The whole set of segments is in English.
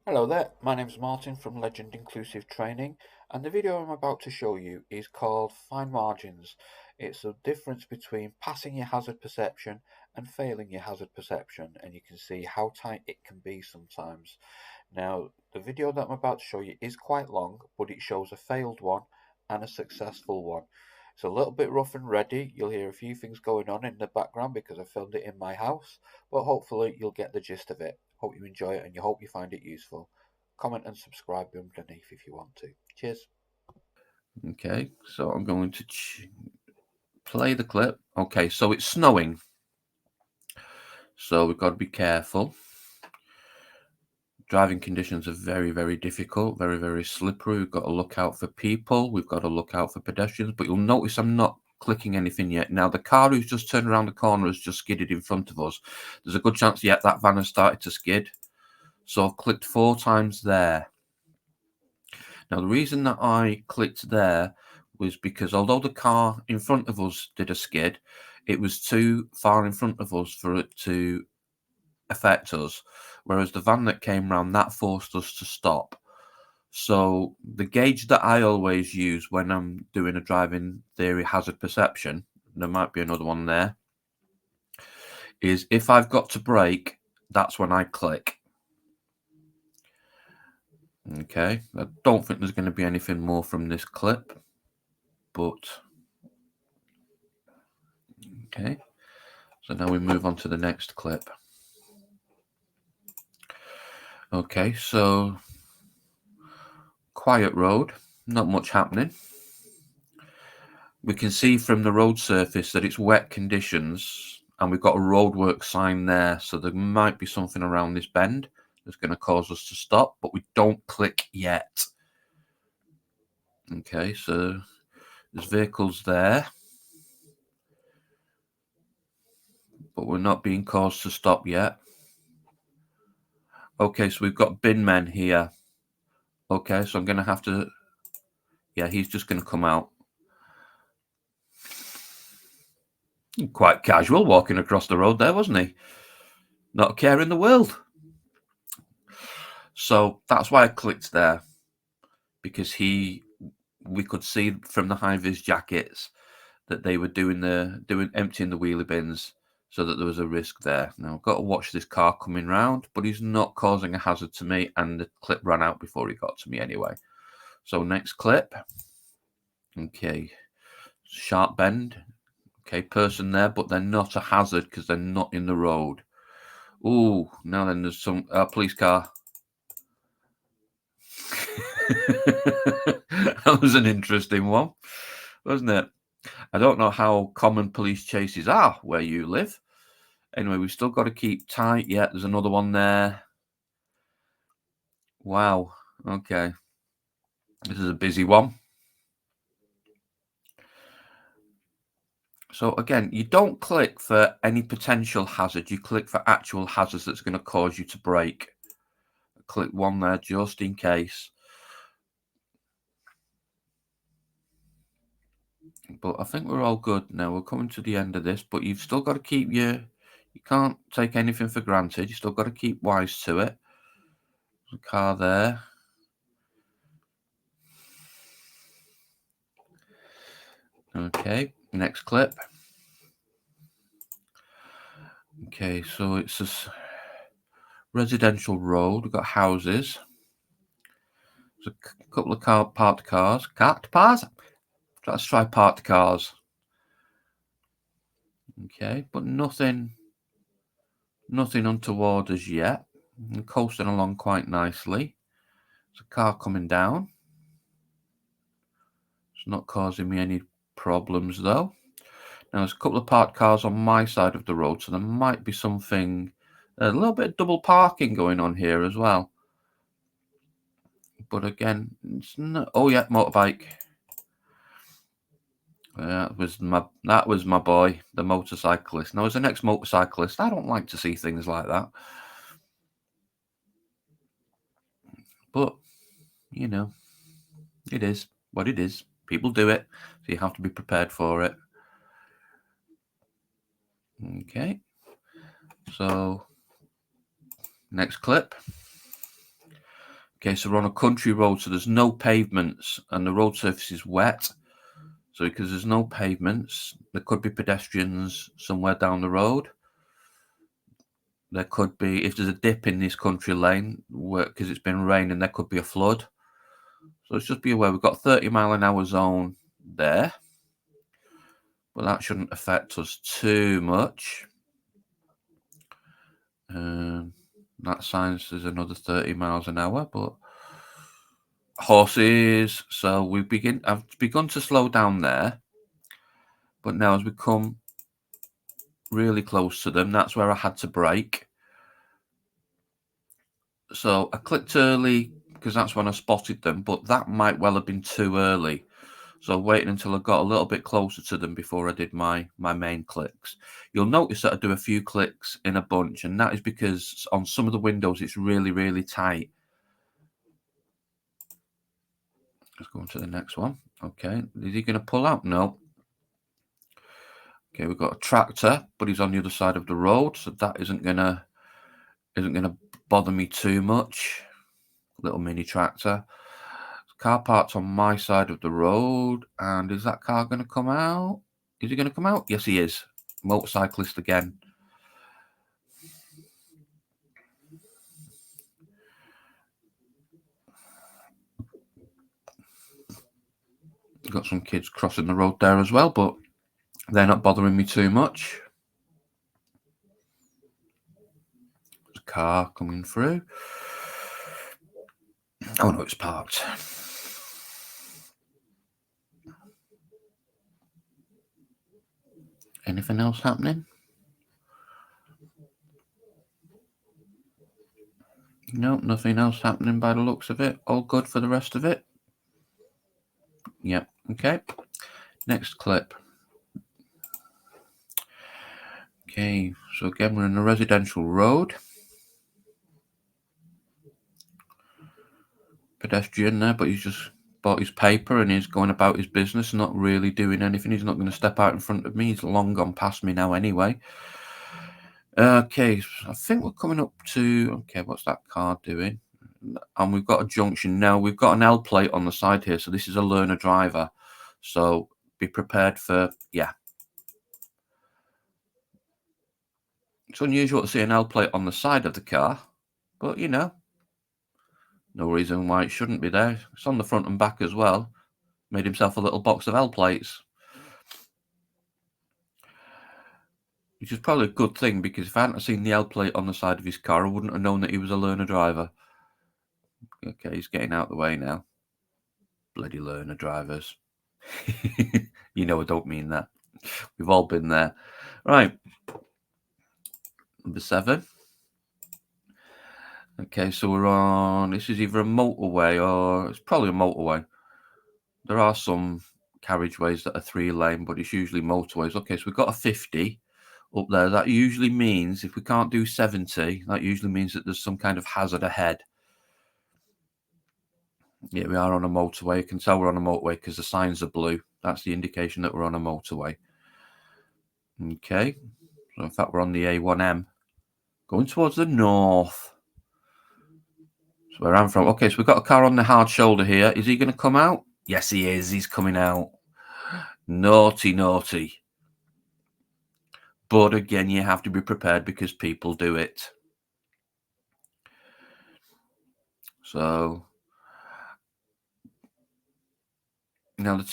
Hello there, my name's Martin from Legend Inclusive Training, and the video I'm about to show you is called Fine Margins. It's the difference between passing your hazard perception and failing your hazard perception, and you can see how tight it can be sometimes. Now, the video that I'm about to show you is quite long, but it shows a failed one and a successful one. It's a little bit rough and ready. You'll hear a few things going on in the background because I filmed it in my house, but hopefully you'll get the gist of it. Hope you enjoy it and you hope you find it useful. Comment and subscribe underneath if you want to. Cheers. Okay, so I'm going to play the clip. Okay, so it's snowing, so we've got to be careful. Driving conditions are very, very difficult, very, very slippery. We've got to look out for people. We've got to look out for pedestrians. But you'll notice I'm not clicking anything yet. Now, the car who's just turned around the corner has just skidded in front of us. There's a good chance yet that van has started to skid. So I've clicked 4 times there. Now, the reason that I clicked there was because although the car in front of us did a skid, it was too far in front of us for it to affect us, whereas the van that came round, that forced us to stop. So the gauge that I always use when I'm doing a driving theory hazard perception, there might be another one there, is if I've got to brake, that's when I click. Okay, I don't think there's going to be anything more from this clip, but okay. So now we move on to the next clip. Okay, so quiet road, not much happening. We can see from the road surface that it's wet conditions, and we've got a roadwork sign there, so there might be something around this bend that's going to cause us to stop, but we don't click yet. Okay, so there's vehicles there, but we're not being caused to stop yet. Okay, so we've got bin men here. Okay, so I'm going to have to, yeah, he's just going to come out. Quite casual walking across the road there, wasn't he? Not a care in the world. So that's why I clicked there, because we could see from the high vis jackets that they were doing emptying the wheelie bins, so that there was a risk there. Now I've got to watch this car coming round, but he's not causing a hazard to me, and the clip ran out before he got to me anyway. So next clip. Okay, sharp bend. Okay, person there, but they're not a hazard because they're not in the road. Ooh, now then there's some police car. That was an interesting one, wasn't it? I don't know how common police chases are where you live. Anyway, we've still got to keep tight. Yeah, there's another one there. Wow. Okay. This is a busy one. So again, you don't click for any potential hazard. You click for actual hazards that's going to cause you to brake. Click one there just in case. But I think we're all good now. We're coming to the end of this, but you've still got to keep you can't take anything for granted. You still got to keep wise to it. There's a car there. Okay, next clip. Okay, so it's a residential road. We've got houses. There's a couple of parked cars. Let's try parked cars. Okay, but nothing untoward as yet. I'm coasting along quite nicely. There's a car coming down. It's not causing me any problems though. Now there's a couple of parked cars on my side of the road, so there might be something, a little bit of double parking going on here as well. But again, it's not. Oh yeah, motorbike. That was my boy, the motorcyclist. Now, as an ex-motorcyclist, I don't like to see things like that. But you know, it is what it is. People do it, so you have to be prepared for it. Okay. So, next clip. Okay, so we're on a country road, so there's no pavements and the road surface is wet. So because there's no pavements, there could be pedestrians somewhere down the road. There could be, if there's a dip in this country lane, because it's been raining, there could be a flood. So let's just be aware, we've got 30-mile-an-hour zone there. But that shouldn't affect us too much. That sign says another 30 miles an hour, but horses. So I've begun to slow down there. But now as we come really close to them, that's where I had to brake. So I clicked early because that's when I spotted them, but that might well have been too early. So waiting until I got a little bit closer to them before I did my main clicks. You'll notice that I do a few clicks in a bunch, and that is because on some of the windows it's really, really tight. Let's go on to the next one. Okay, is he going to pull out? No. Okay, we've got a tractor, but he's on the other side of the road, so that isn't gonna bother me too much. Little mini tractor. Car parked on my side of the road, and is that car going to come out? Is he going to come out? Yes, he is. Motorcyclist again. Got some kids crossing the road there as well, but they're not bothering me too much. There's a car coming through. Oh no, it's parked. Anything else happening? No, nothing else happening by the looks of it. All good for the rest of it. Yep. Okay. Next clip. Okay, so again, we're in a residential road. Pedestrian there, but he's just bought his paper and he's going about his business, not really doing anything. He's not going to step out in front of me. He's long gone past me now anyway. Okay, so I think we're coming up to, okay, what's that car doing? And we've got a junction now. We've got an L plate on the side here, so this is a learner driver. So be prepared for, yeah. It's unusual to see an L plate on the side of the car, but you know, no reason why it shouldn't be there. It's on the front and back as well. Made himself a little box of L plates. Which is probably a good thing, because if I hadn't seen the L plate on the side of his car, I wouldn't have known that he was a learner driver. Okay, he's getting out of the way now. Bloody learner drivers. You know I don't mean that. We've all been there. Right. Number 7. Okay, so we're on, this is either a motorway or it's probably a motorway. There are some carriageways that are 3-lane, but it's usually motorways. Okay, so we've got a 50 up there. That usually means if we can't do 70, that usually means that there's some kind of hazard ahead. Yeah, we are on a motorway. You can tell we're on a motorway because the signs are blue. That's the indication that we're on a motorway. Okay, so in fact we're on the A1M going towards the north. So where I'm from. Okay, so we've got a car on the hard shoulder here. Is he going to come out? Yes, he is. He's coming out. Naughty, naughty. But again, you have to be prepared because people do it. So, you know,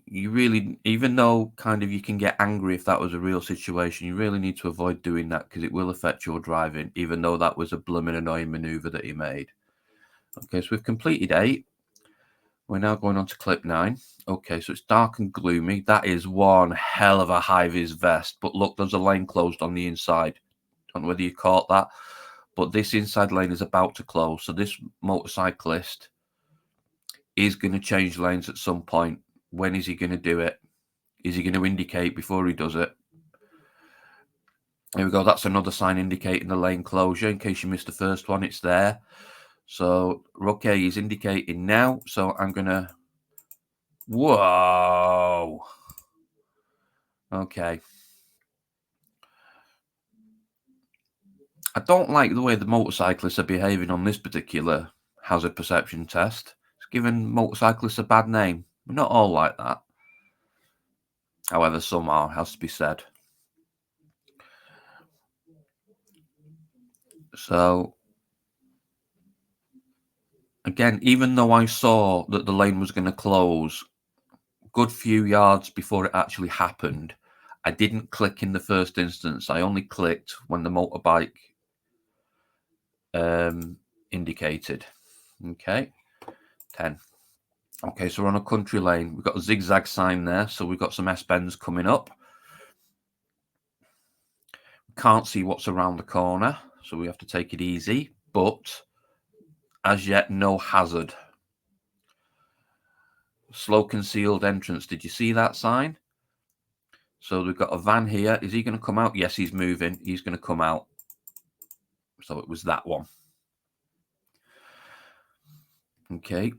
you really, even though kind of you can get angry if that was a real situation, you really need to avoid doing that because it will affect your driving, even though that was a blooming annoying maneuver that he made. Okay, so we've completed 8. We're now going on to clip 9. Okay, so it's dark and gloomy. That is one hell of a high-vis vest. But look, there's a lane closed on the inside. Don't know whether you caught that. But this inside lane is about to close. So this motorcyclist is going to change lanes at some point. When is he going to do it? Is he going to indicate before he does it? Here we go. That's another sign indicating the lane closure. In case you missed the first one, it's there. So, okay, he's indicating now. So I'm going to... Whoa. Okay. I don't like the way the motorcyclists are behaving on this particular hazard perception test. It's given motorcyclists a bad name. We're not all like that. However, some are, has to be said. So, again, even though I saw that the lane was going to close a good few yards before it actually happened, I didn't click in the first instance. I only clicked when the motorbike indicated. Okay, 10. Okay, so we're on a country lane. We've got a zigzag sign there, so we've got some S-bends coming up. Can't see what's around the corner, so we have to take it easy, but as yet, no hazard. Slow concealed entrance. Did you see that sign? So we've got a van here. Is he going to come out? Yes, he's moving. He's going to come out. So it was that one. Okay.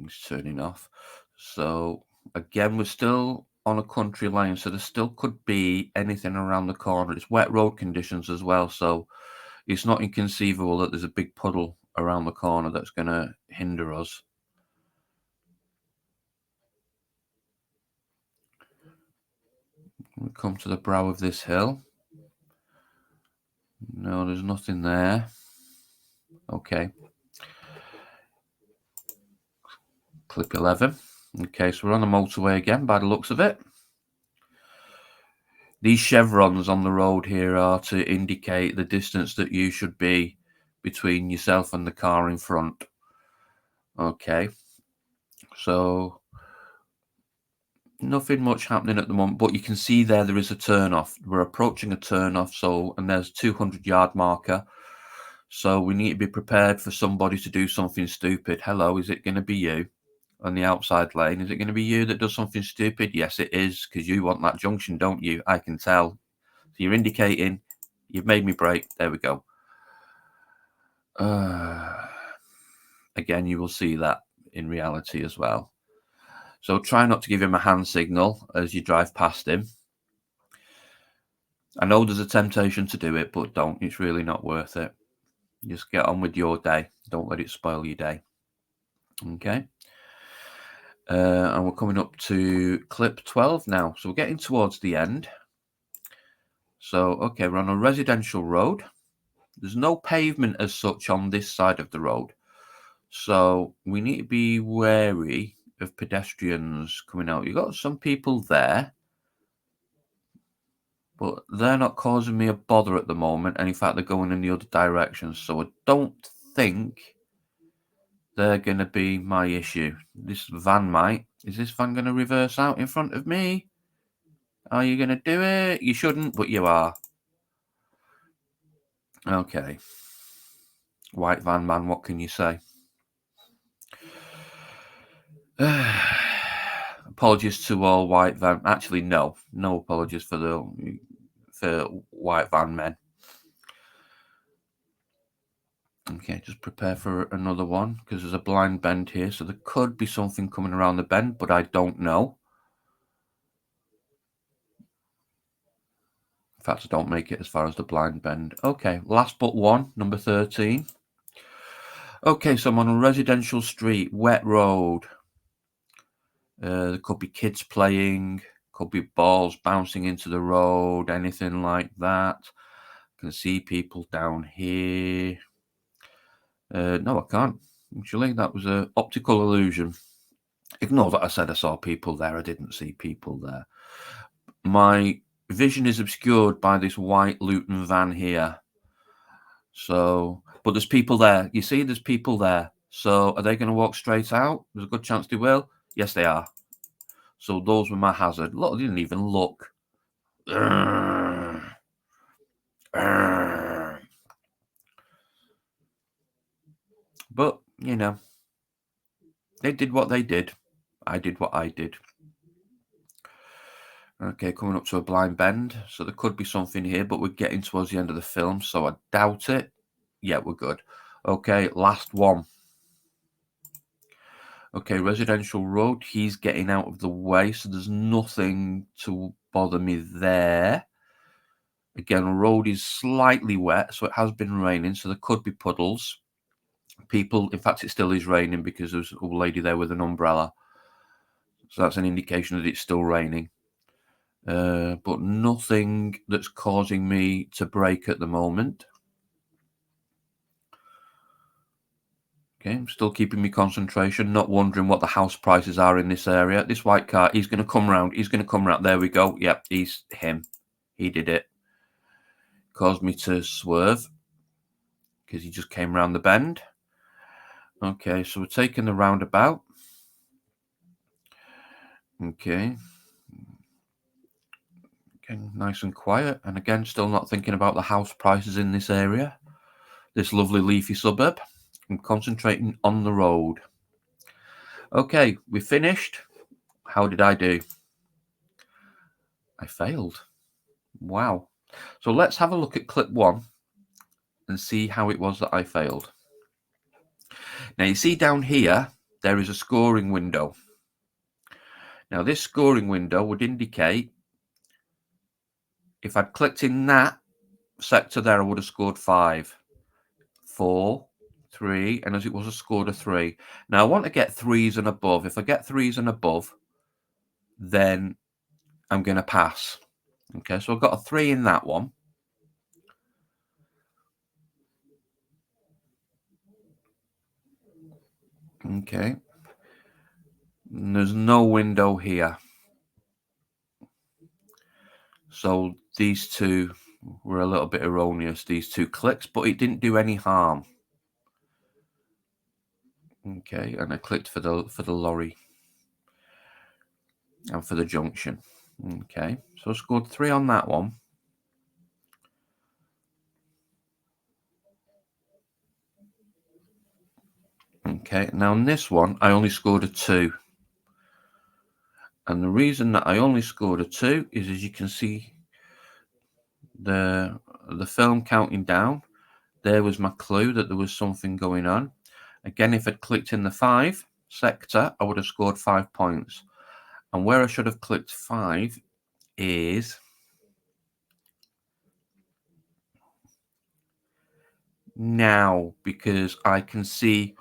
He's turning off. So again, we're still on a country lane, so there still could be anything around the corner. It's wet road conditions as well, so it's not inconceivable that there's a big puddle around the corner that's going to hinder us. We come to the brow of this hill. No, there's nothing there. Okay. Clip 11. Okay, so we're on the motorway again by the looks of it. These chevrons on the road here are to indicate the distance that you should be between yourself and the car in front. Okay, so nothing much happening at the moment, but you can see there is a turn-off. We're approaching a turn-off, and there's 200-yard marker. So we need to be prepared for somebody to do something stupid. Hello, is it going to be you on the outside lane? Is it going to be you that does something stupid? Yes, it is, because you want that junction, don't you? I can tell. So you're indicating, you've made me brake. There we go. Again, you will see that in reality as well. So try not to give him a hand signal as you drive past him. I know there's a temptation to do it, but don't. It's really not worth it. Just get on with your day. Don't let it spoil your day. Okay. And we're coming up to clip 12 now. So we're getting towards the end. So, okay, we're on a residential road. There's no pavement as such on this side of the road. So we need to be wary of pedestrians coming out. You've got some people there, but they're not causing me a bother at the moment. And in fact, they're going in the other direction. So I don't think they're going to be my issue. This van might. Is this van going to reverse out in front of me? Are you going to do it? You shouldn't, but you are. Okay. White van man, what can you say? Apologies to all white van. Actually, no apologies for white van men. Okay, just prepare for another one because there's a blind bend here, so there could be something coming around the bend, but I don't know. In fact, I don't make it as far as the blind bend. Okay, last but one, number 13. Okay, so I'm on a residential street, wet road. There could be kids playing, could be balls bouncing into the road, anything like that. I can see people down here. No, I can't. Actually, that was an optical illusion. Ignore that I said I saw people there. I didn't see people there. My vision is obscured by this white Luton van here. So, but there's people there. You see, there's people there. So, are they going to walk straight out? There's a good chance they will. Yes, they are. So, those were my hazard. Look, I didn't even look. But, you know, they did what they did. I did what I did. Okay, coming up to a blind bend. So there could be something here, but we're getting towards the end of the film, so I doubt it. Yeah, we're good. Okay, last one. Okay, residential road. He's getting out of the way, so there's nothing to bother me there. Again, the road is slightly wet, so it has been raining, so there could be puddles. People, in fact, it still is raining because there's a lady there with an umbrella. So that's an indication that it's still raining. But nothing that's causing me to brake at the moment. Okay, I'm still keeping my concentration, not wondering what the house prices are in this area. This white car, he's going to come round. He's going to come round. There we go. Yep, he's him. He did it. Caused me to swerve because he just came round the bend. Okay, so we're taking the roundabout. Okay. Again, nice and quiet. And again, still not thinking about the house prices in this area. This lovely leafy suburb. I'm concentrating on the road. Okay, we finished. How did I do? I failed. Wow. So let's have a look at clip 1 and see how it was that I failed. Now you see down here, there is a scoring window. Now this scoring window would indicate if I'd clicked in that sector there, I would have scored 5, 4, 3, and as it was, I scored a 3. Now I want to get 3s and above. If I get 3s and above, then I'm going to pass. Okay, so I've got a 3 in that one. Okay. And there's no window here. So these two were a little bit erroneous, these 2 clicks, but it didn't do any harm. Okay, and I clicked for the lorry and for the junction. Okay, so I scored 3 on that one. Okay, now on this one, I only scored a 2. And the reason that I only scored a 2 is, as you can see, the film counting down. There was my clue that there was something going on. Again, if I'd clicked in the 5 sector, I would have scored 5 points. And where I should have clicked 5 is now, because I can see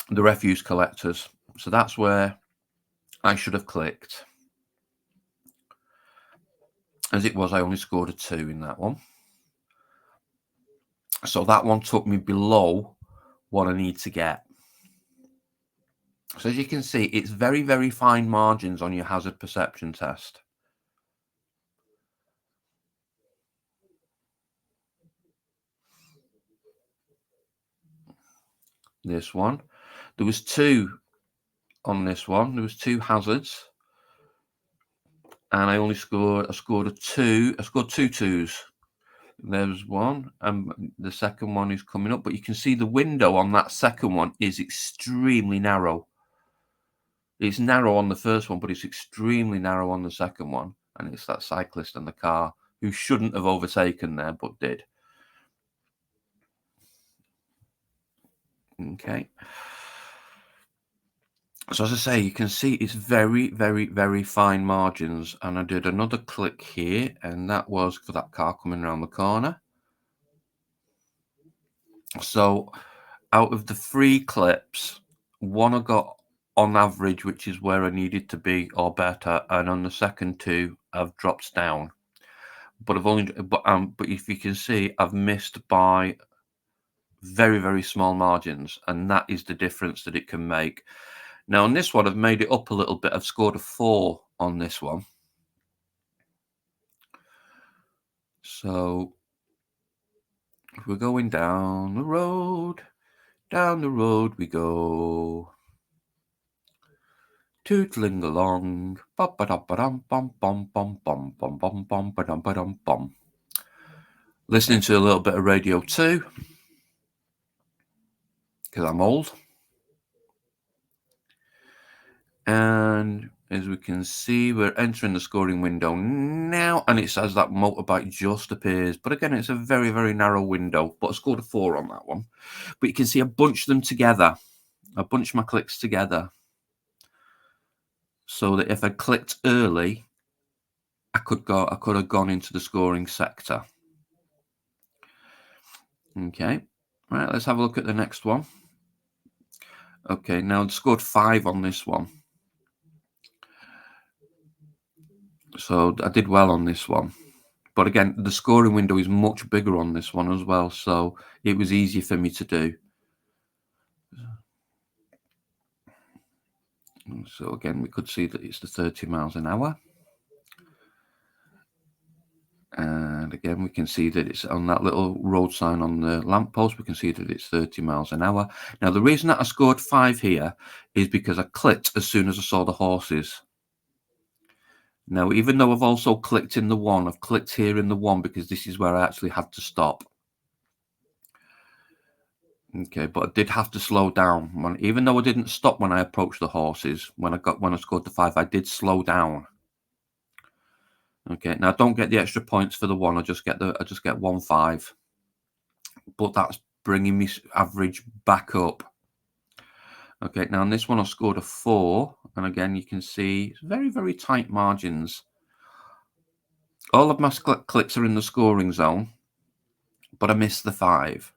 the refuse collectors. So that's where I should have clicked. As it was, I only scored a 2 in that one. So that one took me below what I need to get. So as you can see, it's very, very fine margins on your hazard perception test. This one, there was 2 on this one. There was 2 hazards, and I scored a 2. I scored 2 2s. There's one, and the second one is coming up, but you can see the window on that second one is extremely narrow. It's narrow on the first one, but it's extremely narrow on the second one, and it's that cyclist in the car who shouldn't have overtaken there, but did. Okay. So as I say, you can see it's very, very, very fine margins. And I did another click here, and that was for that car coming around the corner. So out of the 3 clips, 1 I got on average, which is where I needed to be or better, and on the second 2 I've dropped down. But but if you can see, I've missed by very, very small margins, and that is the difference that it can make. Now on this one, I've made it up a little bit. I've scored a 4 on this one. So if we're going down the road we go, tootling along, listening to a little bit of Radio 2 because I'm old. And as we can see, we're entering the scoring window now, and it says that motorbike just appears. But again, it's a very, very narrow window, but I scored a 4 on that one. But you can see I bunched them together. I bunched my clicks together so that if I clicked early, I could have gone into the scoring sector. Okay, right, let's have a look at the next one. Okay, now I scored 5 on this one. So I did well on this one. But again, the scoring window is much bigger on this one as well, so it was easier for me to do. So again, we could see that it's the 30 miles an hour. And again, we can see that it's on that little road sign on the lamppost. We can see that it's 30 miles an hour. Now, the reason that I scored 5 here is because I clicked as soon as I saw the horses. Now, even though I've also clicked in the 1, I've clicked here in the 1 because this is where I actually had to stop. Okay, but I did have to slow down. Even though I didn't stop when I approached the horses, when I scored the 5, I did slow down. Okay, now I don't get the extra points for the 1. I just get 1.5. But that's bringing me average back up. Okay, now on this one I scored a 4, and again you can see it's very, very tight margins. All of my clicks are in the scoring zone, but I missed the 5.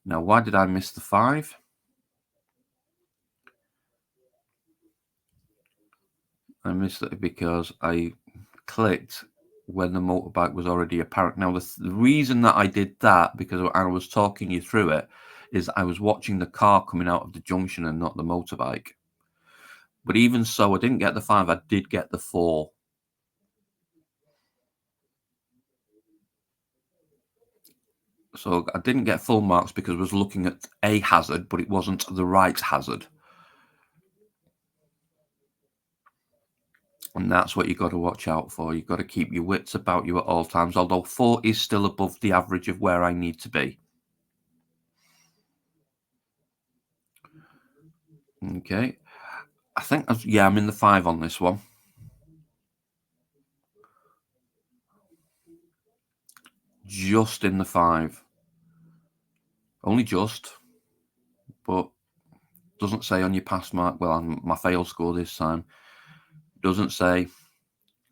Now, why did I miss the 5? I missed it because I clicked when the motorbike was already apparent. Now, the reason that I did that, because I was talking you through it, is I was watching the car coming out of the junction and not the motorbike. But even so, I didn't get the 5, I did get the 4. So I didn't get full marks because I was looking at a hazard, but it wasn't the right hazard. And that's what you've got to watch out for. You've got to keep your wits about you at all times, although 4 is still above the average of where I need to be. Okay. I think, yeah, I'm in the 5 on this one. Just in the 5. Only just. But doesn't say on your pass mark, well, on my fail score this time, doesn't say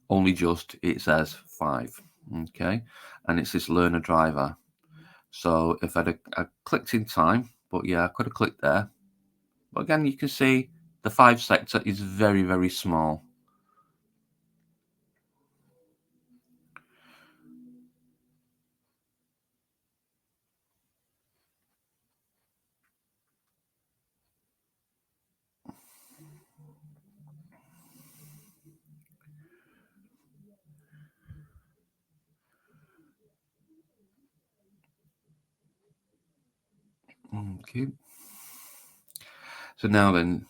only just, it says 5. Okay. And it's this learner driver. So if I clicked in time, but yeah, I could have clicked there. But again, you can see the 5 sector is very, very small. Okay. So now then,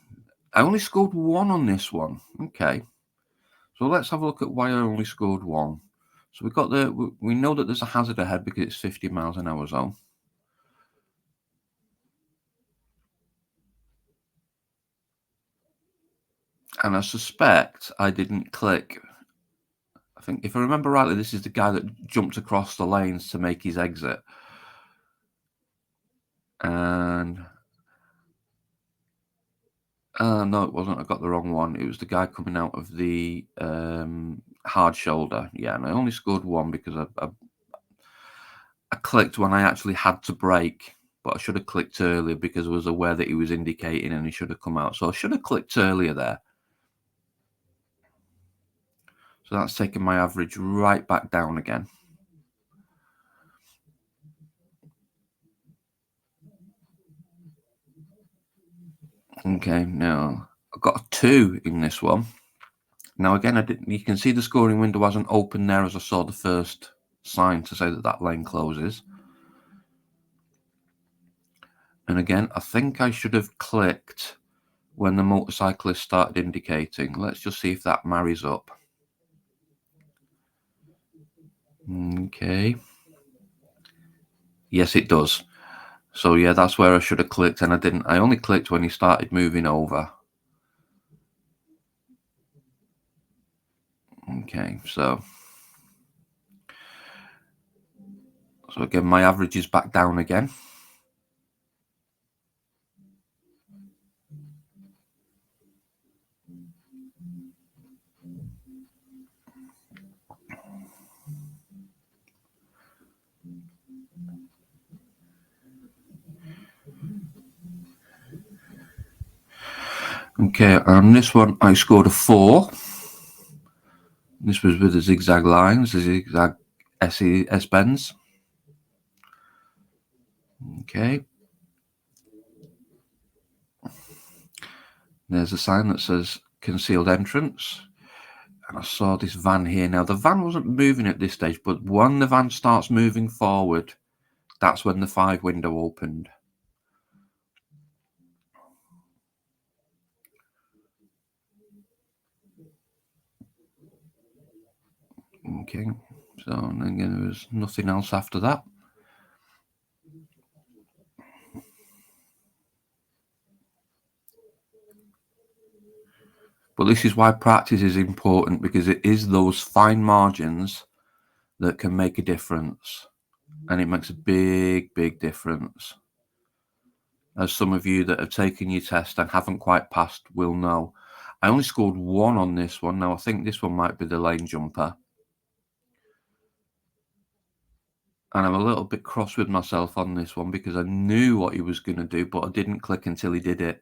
I only scored 1 on this one. Okay. So let's have a look at why I only scored 1. So we know that there's a hazard ahead because it's 50 miles an hour zone. And I suspect I didn't click. I think if I remember rightly, this is the guy that jumped across the lanes to make his exit. And no, it wasn't. I got the wrong one. It was the guy coming out of the hard shoulder. Yeah, and I only scored 1 because I clicked when I actually had to brake, but I should have clicked earlier because I was aware that he was indicating and he should have come out. So I should have clicked earlier there. So that's taken my average right back down again. Okay, now I've got a 2 in this one. Now again, you can see the scoring window wasn't open there as I saw the first sign to say that that lane closes. And again, I think I should have clicked when the motorcyclist started indicating. Let's just see if that marries up. Okay. Yes, it does. So yeah, that's where I should have clicked, and I didn't. I only clicked when he started moving over. Okay, so again, my average is back down again. Okay, on this one I scored a 4. This was with the zigzag lines, the zigzag S-bends. Okay. There's a sign that says concealed entrance. And I saw this van here. Now, the van wasn't moving at this stage, but when the van starts moving forward, that's when the 5 window opened. Okay, so again, there was nothing else after that. But this is why practice is important, because it is those fine margins that can make a difference. And it makes a big, big difference. As some of you that have taken your test and haven't quite passed will know. I only scored 1 on this one. Now, I think this one might be the lane jumper. And I'm a little bit cross with myself on this one because I knew what he was going to do, but I didn't click until he did it.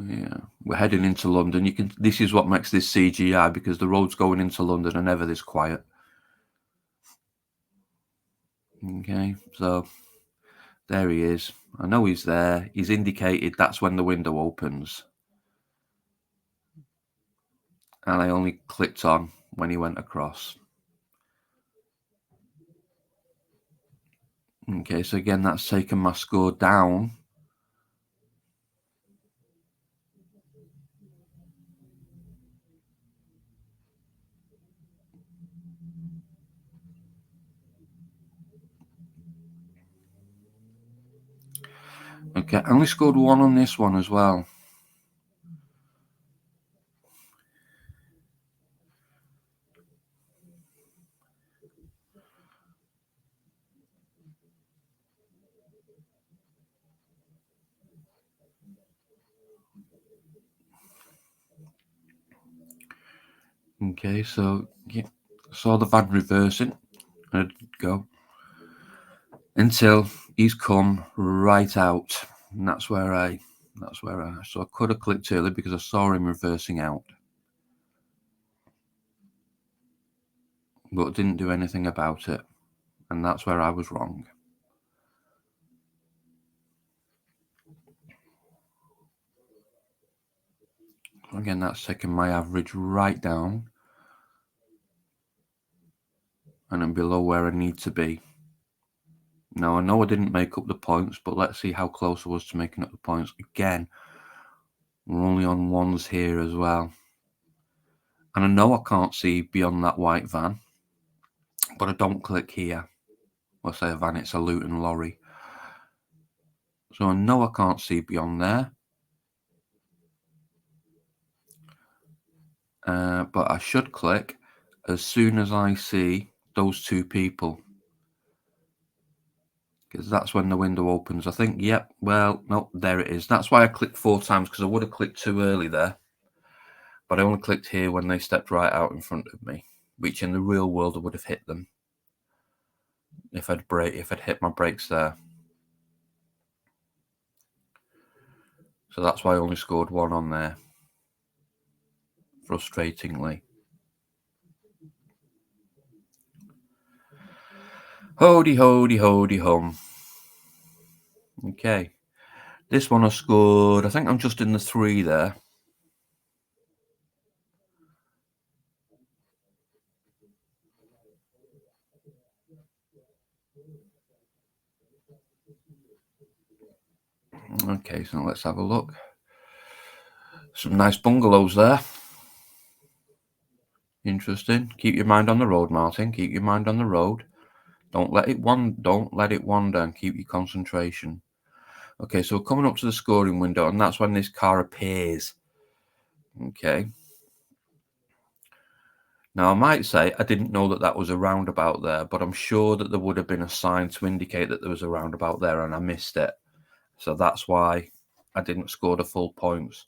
Yeah, we're heading into London. This is what makes this CGI, because the roads going into London are never this quiet. Okay, so there he is. I know he's there. He's indicated that's when the window opens. And I only clicked on when he went across. Okay, so again, that's taken my score down. Okay, I only scored 1 on this one as well. Okay, so yeah, saw the van reversing. I'd go until he's come right out, and that's where I so I could have clicked early because I saw him reversing out, but didn't do anything about it, and that's where I was wrong. Again, that's taking my average right down and I'm below where I need to be. Now, I know I didn't make up the points, but let's see how close I was to making up the points. Again, we're only on 1s here as well. And I know I can't see beyond that white van, but I don't click here. Well, I say a van, it's a Luton lorry. So I know I can't see beyond there. But I should click as soon as I see those 2 people, because that's when the window opens. I think, yep, well, no, there it is. That's why I clicked 4 times, because I would have clicked too early there. But I only clicked here when they stepped right out in front of me, which in the real world I would have hit them if I'd hit my brakes there. So that's why I only scored 1 on there, frustratingly. Hody, hody, hody, hum. Okay. This one I scored, I think I'm just in the 3 there. Okay, so let's have a look. Some nice bungalows there. Interesting. Keep your mind on the road, Martin. Keep your mind on the road. Don't let it wander and keep your concentration. Okay, so we're coming up to the scoring window, and that's when this car appears. Okay. Now, I might say I didn't know that was a roundabout there, but I'm sure that there would have been a sign to indicate that there was a roundabout there, and I missed it. So that's why I didn't score the full points.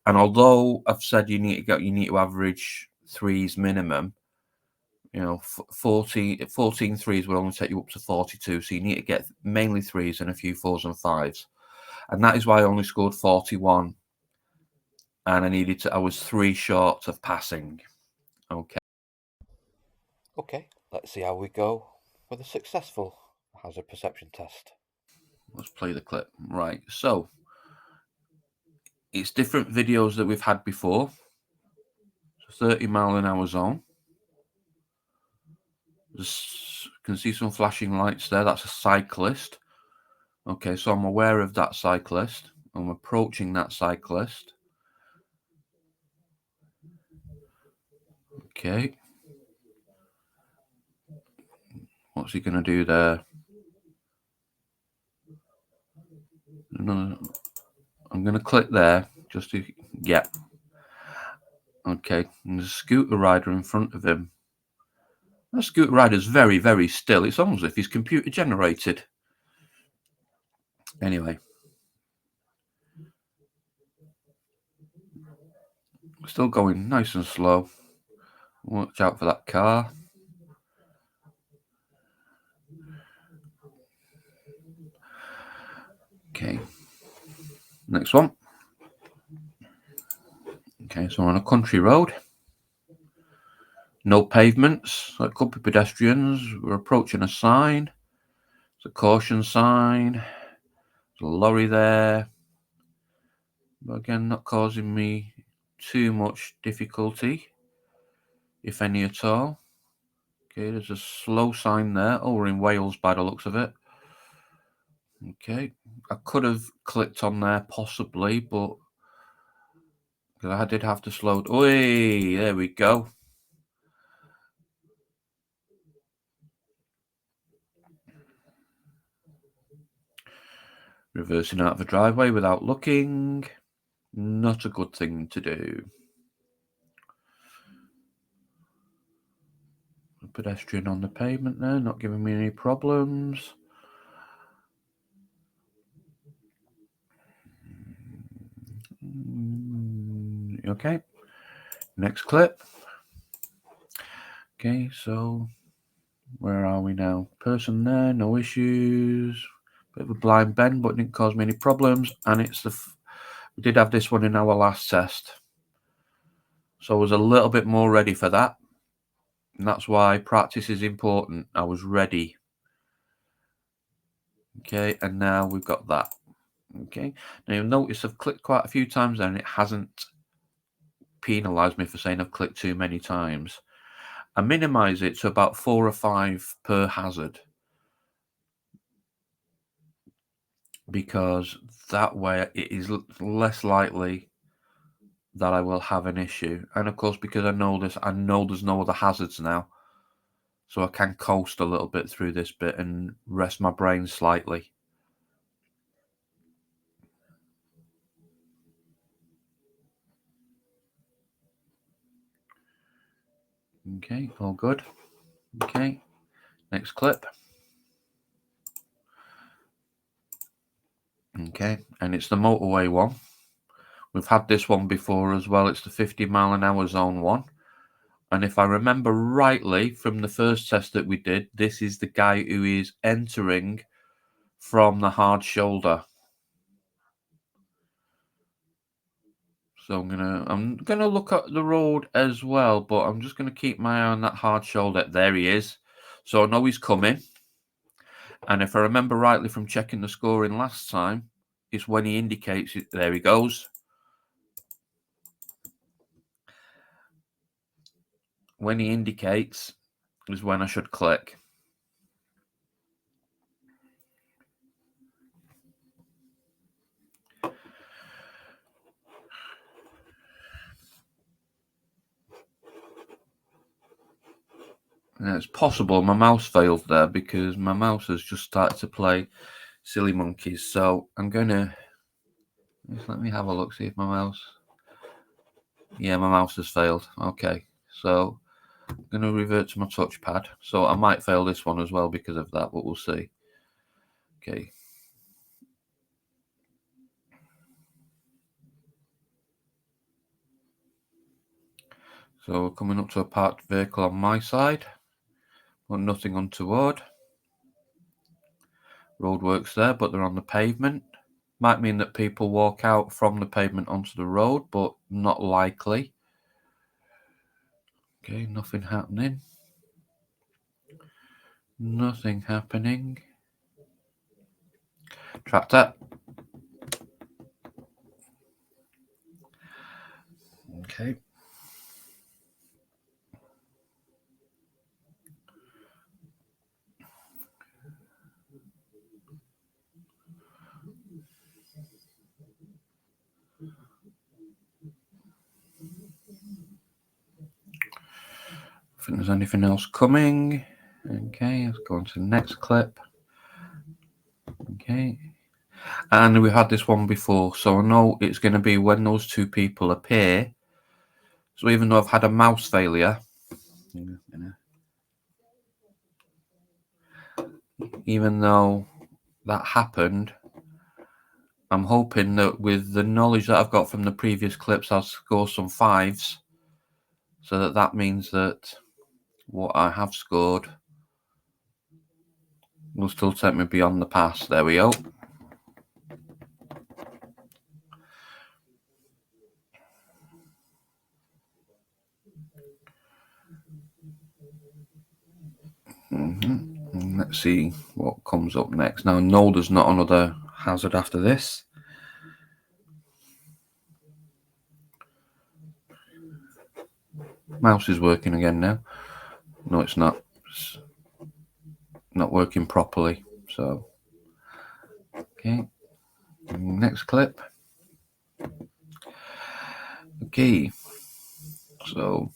And although I've said you need to average 3s minimum, You know, 14 threes will only take you up to 42, so you need to get mainly threes and a few fours and fives. And that is why I only scored 41. And I was 3 short of passing. Okay. Okay, let's see how we go with a successful hazard perception test. Let's play the clip. Right, so it's different videos that we've had before. So 30-mile-an-hour zone. You can see some flashing lights there. That's a cyclist. Okay, so I'm aware of that cyclist. I'm approaching that cyclist. Okay. What's he going to do there? No, I'm going to click there just to, yeah. Okay, and there's a scooter rider in front of him. That scooter rider's very, very still. It's almost as if he's computer generated. Anyway. Still going nice and slow. Watch out for that car. Okay. Next one. Okay, so we're on a country road. No pavements. So it could be pedestrians. We're approaching a sign. It's a caution sign. There's a lorry there. But again, not causing me too much difficulty, if any at all. Okay, there's a slow sign there. Oh, we're in Wales by the looks of it. Okay, I could have clicked on there possibly, but because I did have to slow. Oi, there we go. Reversing out of a driveway without looking. Not a good thing to do. A pedestrian on the pavement there, not giving me any problems. Okay, next clip. Okay, so where are we now? Person there, no issues. Bit of a blind bend, but it didn't cause me any problems. And it's we did have this one in our last test, so I was a little bit more ready for that. And that's why practice is important. I was ready. Okay, and now we've got that. Okay, now you'll notice I've clicked quite a few times there and it hasn't penalised me for saying I've clicked too many times. I minimise it to about 4 or 5 per hazard, because that way it is less likely that I will have an issue. And of course, because I know there's no other hazards now, so I can coast a little bit through this bit and rest my brain slightly. Okay, all good. Okay, next clip. Okay, and it's the motorway one. We've had this one before as well. It's the 50-mile-an-hour zone one. And if I remember rightly from the first test that we did, this is the guy who is entering from the hard shoulder. So I'm gonna look at the road as well, but I'm just gonna keep my eye on that hard shoulder. There he is. So I know he's coming. And if I remember rightly from checking the scoring last time, it's when he indicates it. There he goes. When he indicates is when I should click. And it's possible my mouse failed there because my mouse has just started to play silly monkeys. So I'm going to, let me have a look, see if my mouse, yeah, my mouse has failed. Okay, so I'm going to revert to my touchpad. So I might fail this one as well because of that, but we'll see. Okay. So coming up to a parked vehicle on my side. but nothing untoward. Roadworks there, but they're on the pavement. Might mean that people walk out from the pavement onto the road, but not likely. Okay, nothing happening. Nothing happening. Tractor. Okay. I think there's anything else coming. Okay, let's go on to the next clip. Okay. And we had this one before, so I know it's going to be when those two people appear. So even though I've had a mouse failure, even though that happened, I'm hoping that with the knowledge that I've got from the previous clips, I'll score some 5s. So that means that what I have scored will still take me beyond the pass. There we go. Let's see what comes up next. Now, no, there's not another hazard after this. Mouse is working again now. No, it's not. It's not working properly. So, okay. Next clip. Okay. So,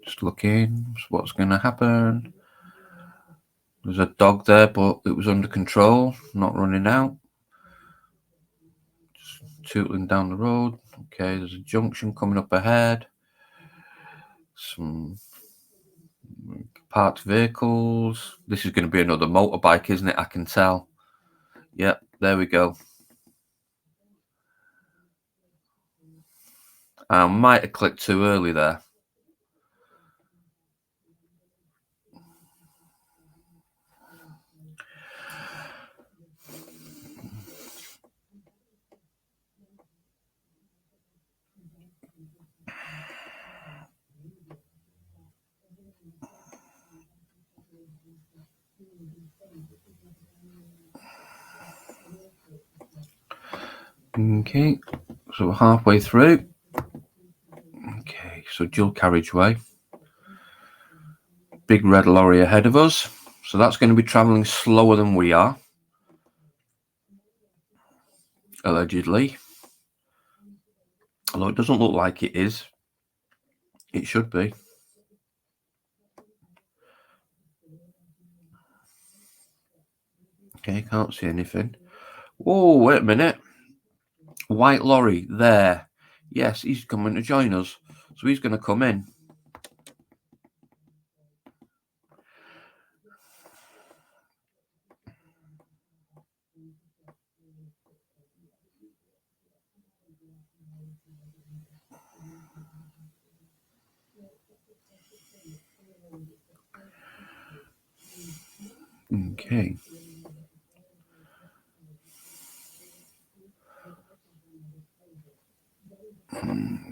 just looking. What's going to happen? There's a dog there, but it was under control, not running out. Just tootling down the road. Okay, there's a junction coming up ahead. Some parked vehicles. This is going to be another motorbike, isn't it? I can tell. Yep, there we go. I might have clicked too early there. Okay, so we're halfway through. Okay, so dual carriageway. Big red lorry ahead of us. So that's going to be travelling slower than we are. Allegedly. Although it doesn't look like it is. It should be. Okay, can't see anything. Oh, wait a minute. White lorry there. Yes, he's coming to join us. So he's going to come in. Okay.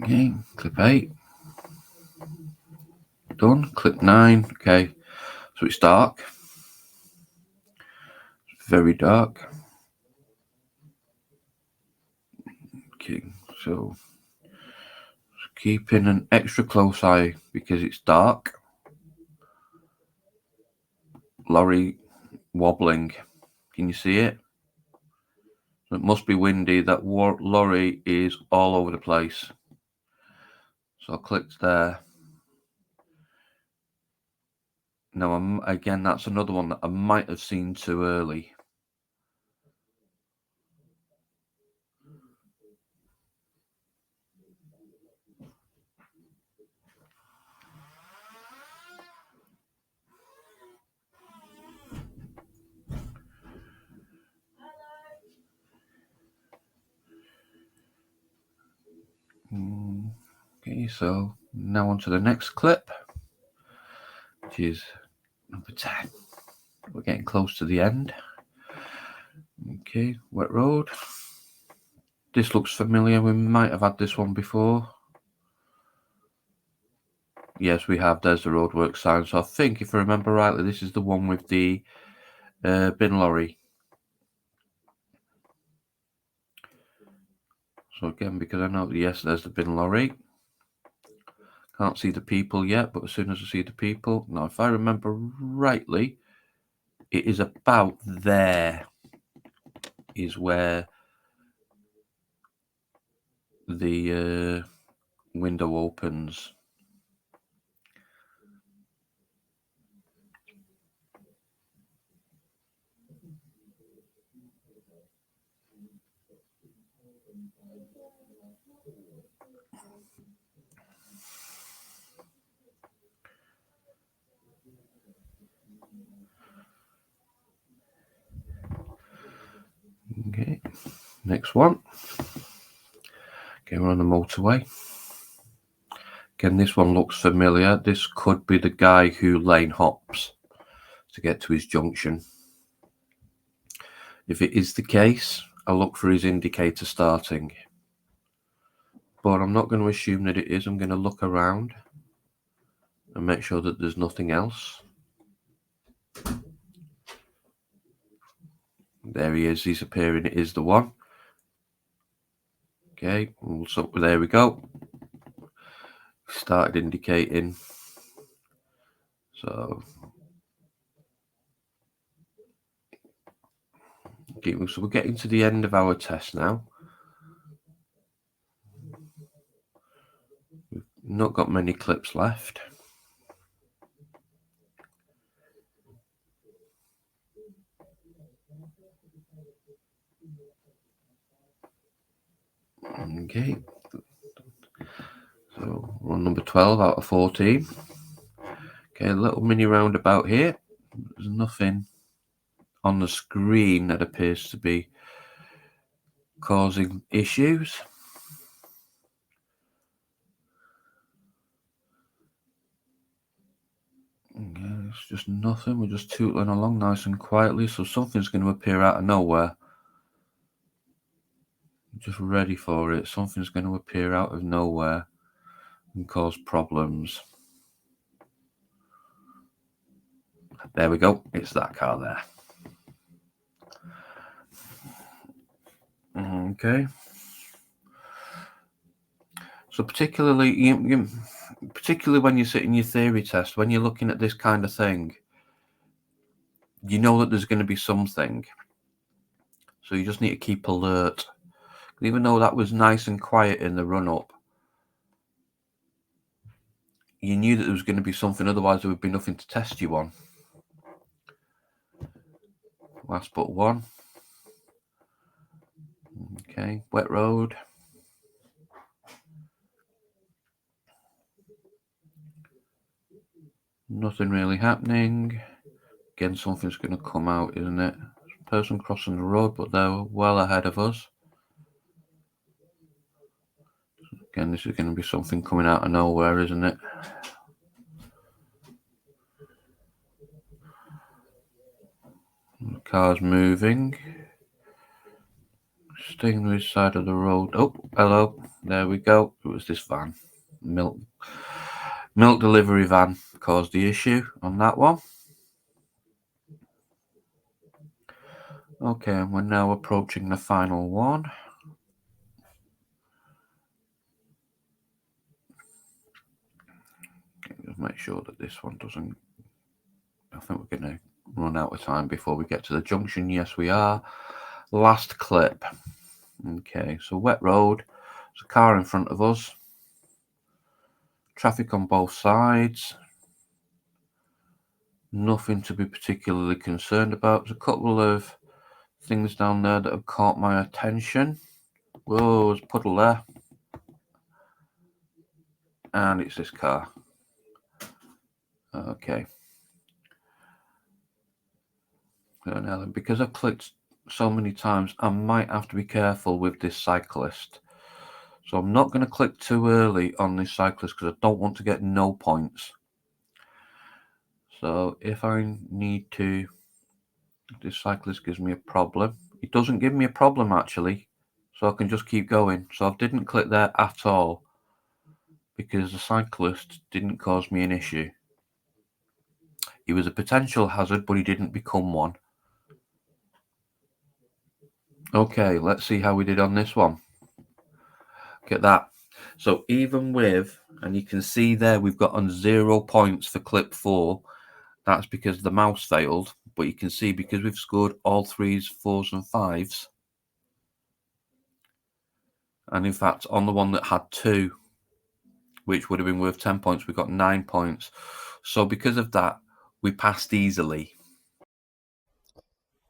Okay, clip 8. Done. Clip 9. Okay, so it's dark. It's very dark. Okay, so keeping an extra close eye because it's dark. Lorry wobbling. Can you see it? It must be windy. That lorry is all over the place. So I clicked there. Now, again, that's another one that I might have seen too early. Okay, so now on to the next clip. which is number 10. We're getting close to the end. Okay, Wet Road. This looks familiar. We might have had this one before. Yes, we have. There's the roadwork sign. So I think, if I remember rightly, this is the one with the bin lorry. So again, because I know, yes, there's the bin lorry. Can't see the people yet, but as soon as I see the people, now if I remember rightly, it is about there is where the window opens. Okay, next one. Okay, we're on the motorway. Again, this one looks familiar. This could be the guy who lane hops to get to his junction. If it is the case, I'll look for his indicator starting. But I'm not going to assume that it is. I'm going to look around and make sure that there's nothing else. There he is. He's appearing. It is the one. Okay, so there we go. Started indicating. So, okay, so we're getting to the end of our test now. We've not got many clips left. Okay, so we're on number 12 out of 14. Okay, a little mini roundabout here. There's nothing on the screen that appears to be causing issues. Okay, it's just nothing. We're just tootling along nice and quietly, so something's going to appear out of nowhere. Just ready for it. Something's going to appear out of nowhere and cause problems. There we go. It's that car there. Okay. So particularly when you sit in your theory test, when you're looking at this kind of thing, you know that there's going to be something. So you just need to keep alert. Even though that was nice and quiet in the run-up, you knew that there was going to be something, otherwise there would be nothing to test you on. Last but one. Okay, Wet Road. Nothing really happening. Again, something's going to come out, isn't it? Person crossing the road, but they're well ahead of us. Again, this is going to be something coming out of nowhere, isn't it? The car's moving. Staying on this side of the road. Oh, hello. There we go. It was this van. Milk delivery van caused the issue on that one. Okay, and we're now approaching the final one. Okay, just make sure that this one doesn't... I think we're going to run out of time before we get to the junction. Yes, we are. Last clip. Okay, so Wet Road. There's a car in front of us. Traffic on both sides. Nothing to be particularly concerned about. There's a couple of things down there that have caught my attention. Whoa, there's a puddle there. And it's this car. Okay. So now then, because I've clicked so many times, I might have to be careful with this cyclist. So I'm not going to click too early on this cyclist because I don't want to get no points. So if I need to, this cyclist gives me a problem. It doesn't give me a problem actually, so I can just keep going. So I didn't click there at all because the cyclist didn't cause me an issue. He was a potential hazard, but he didn't become one. Okay, let's see how we did on this one. Get that. So even with, and you can see there we've got on 0 points for clip 4. That's because the mouse failed, but you can see because we've scored all 3s, 4s and 5s, and in fact on the one that had 2, which would have been worth 10 points, we got 9 points. So because of that, we passed easily.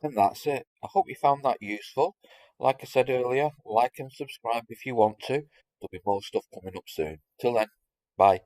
And that's it. I hope you found that useful. Like I said earlier, like and subscribe if you want to. There'll be more stuff coming up soon. Till then, bye.